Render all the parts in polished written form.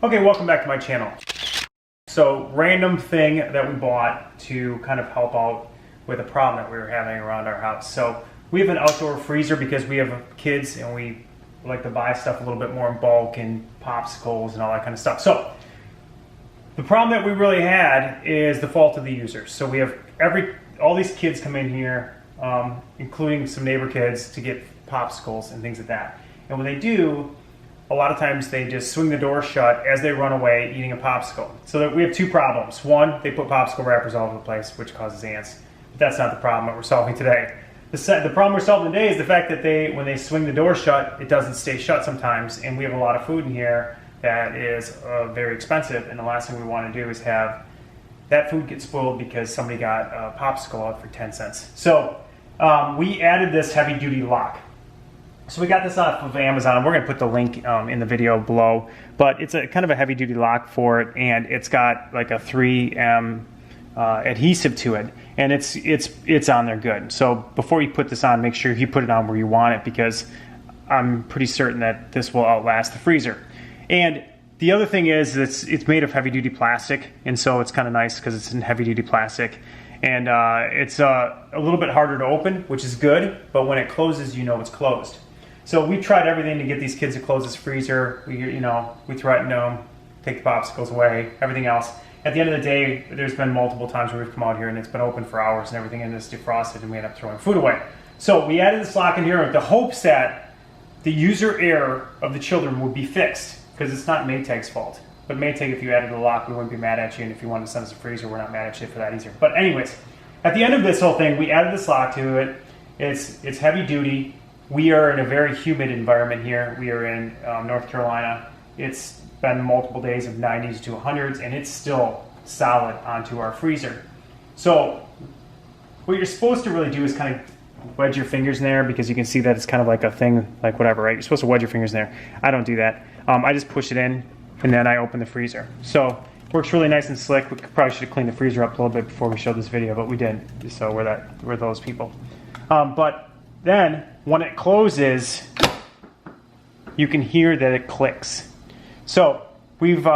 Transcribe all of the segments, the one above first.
Okay, welcome back to my channel. So, random thing that we bought to kind of help out with a problem that we were having around our house. So, we have an outdoor freezer because we have kids and we like to buy stuff a little bit more in bulk and popsicles and all that kind of stuff. So, the problem that we really had is the fault of the users. So, we have all these kids come in here, including some neighbor kids, to get popsicles and things like that. And when they do, a lot of times they just swing the door shut as they run away eating a popsicle. So that we have two problems. One, they put popsicle wrappers all over the place, which causes ants. But that's not the problem that we're solving today. The problem we're solving today is the fact that when they swing the door shut, it doesn't stay shut sometimes, and we have a lot of food in here that is very expensive, and the last thing we want to do is have that food get spoiled because somebody got a popsicle out for 10 cents. So we added this heavy-duty lock. So we got this off of Amazon. We're going to put the link in the video below, but it's a kind of a heavy-duty lock for it, and it's got like a 3M adhesive to it, and it's on there good. So before you put this on, make sure you put it on where you want it, because I'm pretty certain that this will outlast the freezer. And the other thing is it's made of heavy-duty plastic, and so it's kind of nice because it's in heavy-duty plastic. And it's a little bit harder to open, which is good, but when it closes, you know it's closed. So we tried everything to get these kids to close this freezer. We threatened them, take the popsicles away, everything else. At the end of the day, there's been multiple times where we've come out here and it's been open for hours and everything, and it's defrosted, and we end up throwing food away. So we added this lock in here with the hopes that the user error of the children would be fixed, because it's not Maytag's fault. But Maytag, if you added the lock, we wouldn't be mad at you, and if you wanted to send us a freezer, we're not mad at you for that either. But anyways, at the end of this whole thing, we added this lock to it. It's heavy duty. We are in a very humid environment here. We are in North Carolina. It's been multiple days of 90s to 100s, and it's still solid onto our freezer. So what you're supposed to really do is kind of wedge your fingers in there, because you can see that it's kind of like a thing, like whatever, right? You're supposed to wedge your fingers in there. I don't do that. I just push it in, and then I open the freezer. So it works really nice and slick. We probably should have cleaned the freezer up a little bit before we showed this video, but we didn't. So we're those people. But then when it closes, you can hear that it clicks. So we've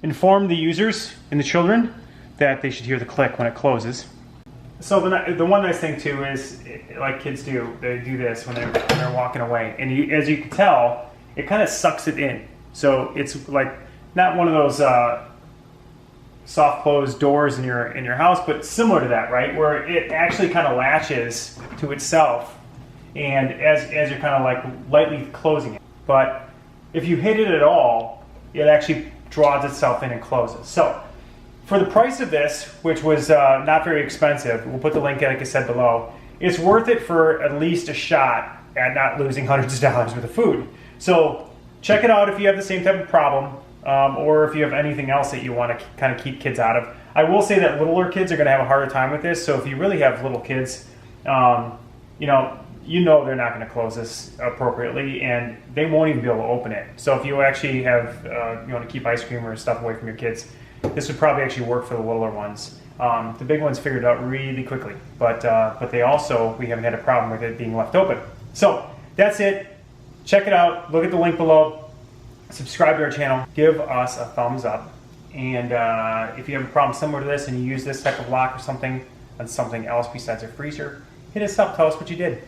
informed the users and the children that they should hear the click when it closes. So the one nice thing too is, like kids do, they do this when they're walking away, and as you can tell, it kind of sucks it in. So it's like not one of those soft closed doors in your house, but similar to that, right? Where it actually kind of latches to itself, and as you're kind of like lightly closing it. But if you hit it at all, it actually draws itself in and closes. So for the price of this, which was not very expensive, we'll put the link, like I said, below, it's worth it for at least a shot at not losing hundreds of dollars worth of food. So check it out if you have the same type of problem, or if you have anything else that you want to kind of keep kids out of. I will say that littler kids are going to have a harder time with this, so if you really have little kids, you know they're not going to close this appropriately, and they won't even be able to open it. So if you actually have, you want to keep ice cream or stuff away from your kids, this would probably actually work for the littler ones. The big ones figured it out really quickly, but we haven't had a problem with it being left open. So that's it. Check it out. Look at the link below. Subscribe to our channel. Give us a thumbs up. And if you have a problem similar to this and you use this type of lock or something on something else besides a freezer, hit us up. Tell us what you did.